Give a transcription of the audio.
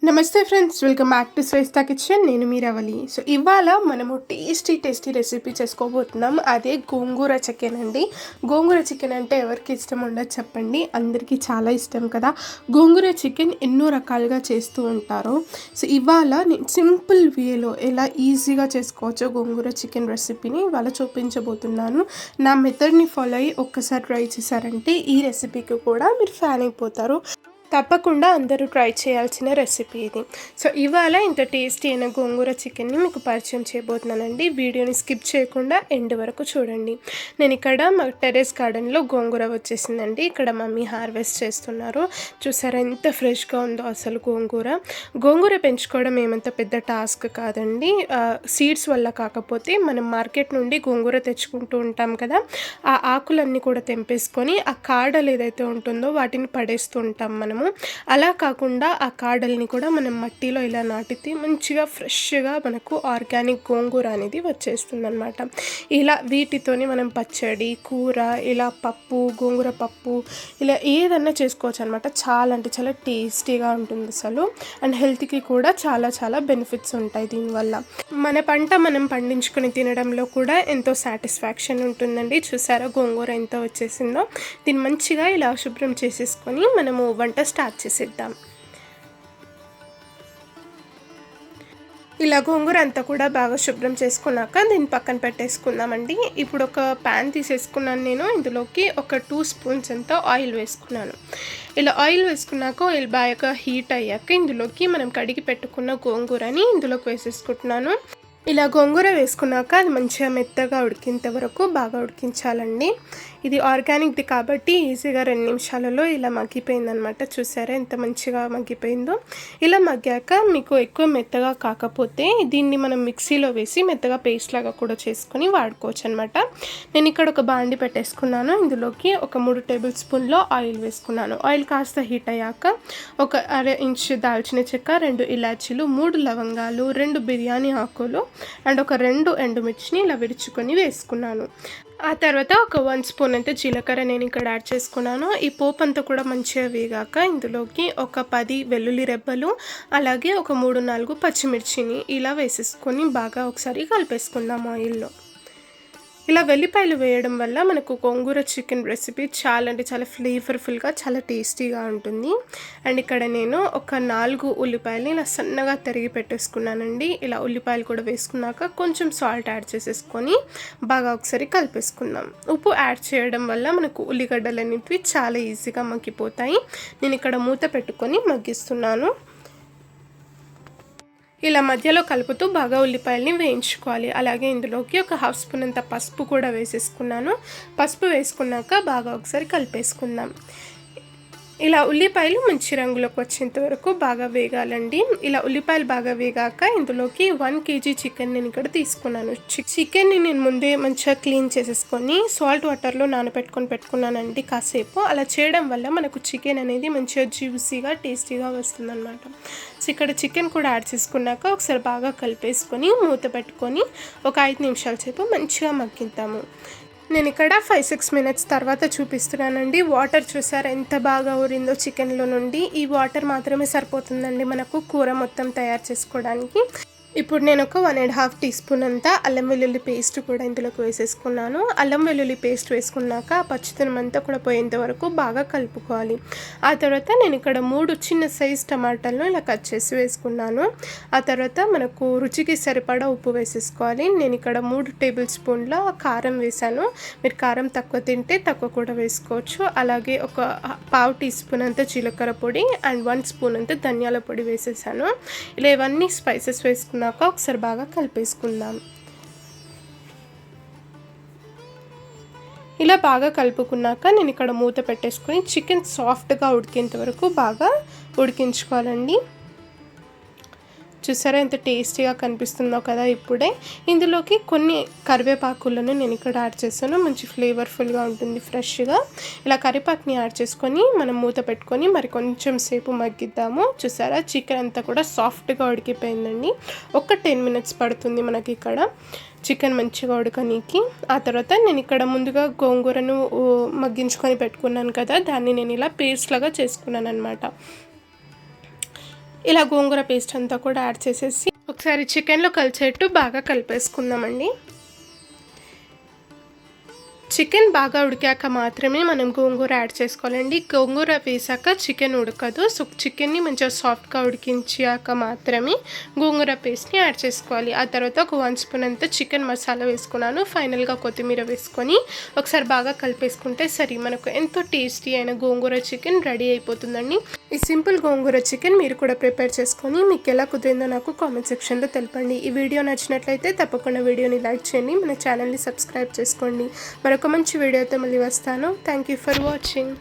నమస్తే friends, welcome back to Shreshta kitchen. నేను మీ రవలి. సో ఇవాళ మనము టేస్టీ రెసిపీ చేసుకోబోతున్నాం. అదే గోంగూర చికెన్ అండి. గోంగూర చికెన్ అంటే ఎవరికి ఇష్టం ఉండదు చెప్పండి, అందరికీ చాలా ఇష్టం కదా. గోంగూర చికెన్ ఎన్నో రకాలుగా చేస్తూ ఉంటారు. సో ఇవాళ నేను సింపుల్ వేలో ఎలా ఈజీగా చేసుకోవచ్చో గోంగూర చికెన్ రెసిపీని ఇవాళ చూపించబోతున్నాను. నా మెథడ్ని ఫాలో అయ్యి ఒక్కసారి ట్రై చేశారంటే ఈ రెసిపీకి కూడా మీరు ఫ్యాన్ అయిపోతారు. తప్పకుండా అందరూ ట్రై చేయాల్సిన రెసిపీ ఇది. సో ఇవాళ ఇంత టేస్టీ అయిన గోంగూర చికెన్ని మీకు పరిచయం చేయబోతున్నానండి. వీడియోని స్కిప్ చేయకుండా ఎండ్ వరకు చూడండి. నేను ఇక్కడ మా టెర్రస్ గార్డెన్లో గోంగూర వచ్చేసిందండి. ఇక్కడ మమ్మీ హార్వెస్ట్ చేస్తున్నారు. చూసారా ఎంత ఫ్రెష్గా ఉందో అసలు గోంగూర పెంచుకోవడం ఏమంత పెద్ద టాస్క్ కాదండి. సీడ్స్ వల్ల కాకపోతే మనం మార్కెట్ నుండి గోంగూర తెచ్చుకుంటూ ఉంటాం కదా, ఆ ఆకులన్నీ కూడా తెంపేసుకొని ఆ కాడలు ఏదైతే ఉంటుందో వాటిని పడేస్తూ ఉంటాం మనం. అలా కాకుండా ఆ కాడల్ని కూడా మనం మట్టిలో ఇలా నాటితే మంచిగా ఫ్రెష్గా మనకు ఆర్గానిక్ గోంగూర అనేది వచ్చేస్తుంది అనమాట. ఇలా వీటితోని మనం పచ్చడి, కూర, ఇలా పప్పు, గోంగూర పప్పు ఇలా ఏదన్నా చేసుకోవచ్చు అనమాట. చాలా అంటే చాలా టేస్టీగా ఉంటుంది అసలు. అండ్ హెల్త్కి కూడా చాలా చాలా బెనిఫిట్స్ ఉంటాయి దీనివల్ల. మన పంట మనం పండించుకొని తినడంలో కూడా ఎంతో సాటిస్ఫాక్షన్ ఉంటుందండి. చూసారా గోంగూర ఎంత వచ్చేసిందో. దీన్ని మంచిగా ఇలా శుభ్రం చేసేసుకొని మనము వంట స్టార్ట్ చేసేద్దాం. ఇలా గోంగూర అంతా కూడా బాగా శుభ్రం చేసుకున్నాక దీన్ని పక్కన పెట్టేసుకుందామండి. ఇప్పుడు ఒక ప్యాన్ తీసేసుకున్నాను నేను. ఇందులోకి ఒక 2 స్పూన్స్ అంతా ఆయిల్ వేసుకున్నాను. ఇలా ఆయిల్ వేసుకున్నాక ఆయిల్ బాగా హీట్ అయ్యాక ఇందులోకి మనం కడిగి పెట్టుకున్న గోంగూరని ఇందులోకి వేసేసుకుంటున్నాను. ఇలా గోంగూర వేసుకున్నాక అది మంచిగా మెత్తగా ఉడికేంత వరకు బాగా ఉడికించాలండి. ఇది ఆర్గానిక్ది కాబట్టి ఈజీగా 2 నిమిషాలలో ఇలా మగ్గిపోయిందనమాట. చూసారా ఎంత మంచిగా మగ్గిపోయిందో. ఇలా మగ్గాక మీకు ఎక్కువ మెత్తగా కాకపోతే దీన్ని మనం మిక్సీలో వేసి మెత్తగా పేస్ట్ లాగా కూడా చేసుకొని వాడుకోవచ్చు అనమాట. నేను ఇక్కడ ఒక బాండి పెట్టేసుకున్నాను. ఇందులోకి ఒక 3 టేబుల్ స్పూన్లో ఆయిల్ వేసుకున్నాను. ఆయిల్ కాస్త హీట్ అయ్యాక ఒక 1/2 ఇంచ్ దాల్చిన చెక్క, 2 ఇలాచీలు, 3 లవంగాలు, 2 బిర్యానీ ఆకులు అండ్ ఒక 2 ఎండుమిర్చిని ఇలా విరుచుకొని వేసుకున్నాను. ఆ తర్వాత ఒక 1 స్పూన్ అంటే జీలకర్ర నేను ఇక్కడ యాడ్ చేసుకున్నాను. ఈ పోపు అంతా కూడా మంచిగా వేగాక ఇందులోకి ఒక 10 వెల్లుల్లి రెబ్బలు, అలాగే ఒక 3-4 పచ్చిమిర్చిని ఇలా వేసేసుకొని బాగా ఒకసారి కలిపేసుకుందాం ఆయిల్లో. ఇలా వెల్లిపాయలు వేయడం వల్ల మనకు గోంగూర చికెన్ రెసిపీ చాలా అంటే చాలా ఫ్లేవర్ఫుల్గా చాలా టేస్టీగా ఉంటుంది. అండ్ ఇక్కడ నేను ఒక 4 ఉల్లిపాయలని ఇలా సన్నగా తరిగి పెట్టేసుకున్నానండి. ఇలా ఉల్లిపాయలు కూడా వేసుకున్నాక కొంచెం సాల్ట్ యాడ్ చేసేసుకొని బాగా ఒకసారి కలిపేసుకుందాం. ఉప్పు యాడ్ చేయడం వల్ల మనకు ఉల్లిగడ్డలు అనేటివి చాలా ఈజీగా మగ్గిపోతాయి. నేను ఇక్కడ మూత పెట్టుకొని మగ్గిస్తున్నాను. ఇలా మధ్యలో కలుపుతూ బాగా ఉల్లిపాయలని వేయించుకోవాలి. అలాగే ఇందులోకి ఒక 1/2 స్పూన్ అంత పసుపు కూడా వేసేసుకున్నాను. పసుపు వేసుకున్నాక బాగా ఒకసారి కలిపేసుకుందాం. ఇలా ఉల్లిపాయలు మంచి రంగులోకి వచ్చేంత వరకు బాగా వేగాలండి. ఇలా ఉల్లిపాయలు బాగా వేగాక ఇందులోకి 1 kg చికెన్ నేను ఇక్కడ తీసుకున్నాను. చికెన్ని నేను ముందే మంచిగా క్లీన్ చేసేసుకొని సాల్ట్ వాటర్లో పెట్టుకున్నానండి కాసేపు. అలా చేయడం వల్ల మనకు చికెన్ అనేది మంచిగా జ్యూసీగా టేస్టీగా వస్తుందన్నమాట. సో ఇక్కడ చికెన్ కూడా యాడ్ చేసుకున్నాక ఒకసారి బాగా కలిపేసుకొని మూత పెట్టుకొని ఒక 5 నిమిషాల సేపు మంచిగా మగ్గిద్దాము. నేను ఇక్కడ 5-6 మినిట్స్ తర్వాత చూపిస్తున్నానండి. వాటర్ చూసారా ఎంత బాగా ఊరిందో చికెన్లో నుండి. ఈ వాటర్ మాత్రమే సరిపోతుందండి మనకు కూర మొత్తం తయారు చేసుకోవడానికి. ఇప్పుడు నేను ఒక 1.5 టీ స్పూన్ అంతా అల్లం వెల్లుల్లి పేస్ట్ కూడా ఇందులోకి వేసేసుకున్నాను. అల్లం వెల్లుల్లి పేస్ట్ వేసుకున్నాక ఆ పచ్చితనం అంతా కూడా పోయేంత వరకు బాగా కలుపుకోవాలి. ఆ తర్వాత నేను ఇక్కడ 3 చిన్న సైజ్ టమాటాలను ఇలా కట్ చేసి వేసుకున్నాను. ఆ తర్వాత మనకు రుచికి సరిపడా ఉప్పు వేసేసుకోవాలి. నేను ఇక్కడ 3 టేబుల్ స్పూన్ల కారం వేసాను. మీరు కారం తక్కువ తింటే తక్కువ కూడా వేసుకోవచ్చు. అలాగే ఒక 1/2 టీ స్పూన్ అంతా జీలకర్ర పొడి అండ్ 1 స్పూన్ అంతా ధనియాల పొడి వేసేసాను. ఇలా ఇవన్నీ స్పైసెస్ వేసుకున్నాక ఒకసారి బాగా కలిపేసుకుందాం. ఇలా బాగా కలుపుకున్నాక నేను ఇక్కడ మూత పెట్టేసుకొని చికెన్ సాఫ్ట్గా ఉడికేంత వరకు బాగా ఉడికించుకోవాలండి. చూసారా ఎంత టేస్టీగా కనిపిస్తుందో కదా. ఇప్పుడే ఇందులోకి కొన్ని కరివేపాకులను నేను ఇక్కడ యాడ్ చేస్తాను. మంచి ఫ్లేవర్ఫుల్గా ఉంటుంది ఫ్రెష్గా. ఇలా కరివేపాకుని యాడ్ చేసుకొని మనం మూత పెట్టుకొని మరి కొంచెం సేపు మగ్గిద్దాము. చూసారా చికెన్ అంతా కూడా సాఫ్ట్గా ఉడికిపోయిందండి. ఒక 10 మినిట్స్ పడుతుంది మనకి ఇక్కడ చికెన్ మంచిగా ఉడకనీకి. ఆ తర్వాత నేను ఇక్కడ ముందుగా గోంగూరను మగ్గించుకొని పెట్టుకున్నాను కదా, దాన్ని నేను ఇలా పేస్ట్ లాగా చేసుకున్నాను అనమాట. ఇలా గోంగూర పేస్ట్ అంతా కూడా యాడ్ చేసేసి ఒకసారి చికెన్లో కలిసేట్టు బాగా కలిపేసుకుందామండి. చికెన్ బాగా ఉడికాక మాత్రమే మనం గోంగూర యాడ్ చేసుకోవాలండి. గోంగూర వేసాక చికెన్ ఉడకదు. సో చికెన్ని మంచిగా సాఫ్ట్గా ఉడికించాక మాత్రమే గోంగూర పేస్ట్ని యాడ్ చేసుకోవాలి. ఆ తర్వాత ఒక 1 స్పూన్ అంతా చికెన్ మసాలా వేసుకున్నాను. ఫైనల్గా కొత్తిమీర వేసుకొని ఒకసారి బాగా కలిపేసుకుంటే సరే మనకు ఎంతో టేస్టీ అయిన గోంగూర చికెన్ రెడీ అయిపోతుందండి. ఈ సింపుల్ గోంగూర చికెన్ మీరు కూడా ప్రిపేర్ చేసుకొని మీకు ఎలా కుదిరిందో నాకు కామెంట్ సెక్షన్లో తెలపండి. ఈ వీడియో నచ్చినట్లయితే తప్పకుండా వీడియోని లైక్ చేయండి, మన ఛానల్ని సబ్స్క్రైబ్ చేసుకోండి. మరొక మంచి వీడియోతో మళ్ళీ వస్తాను. Thank you for watching.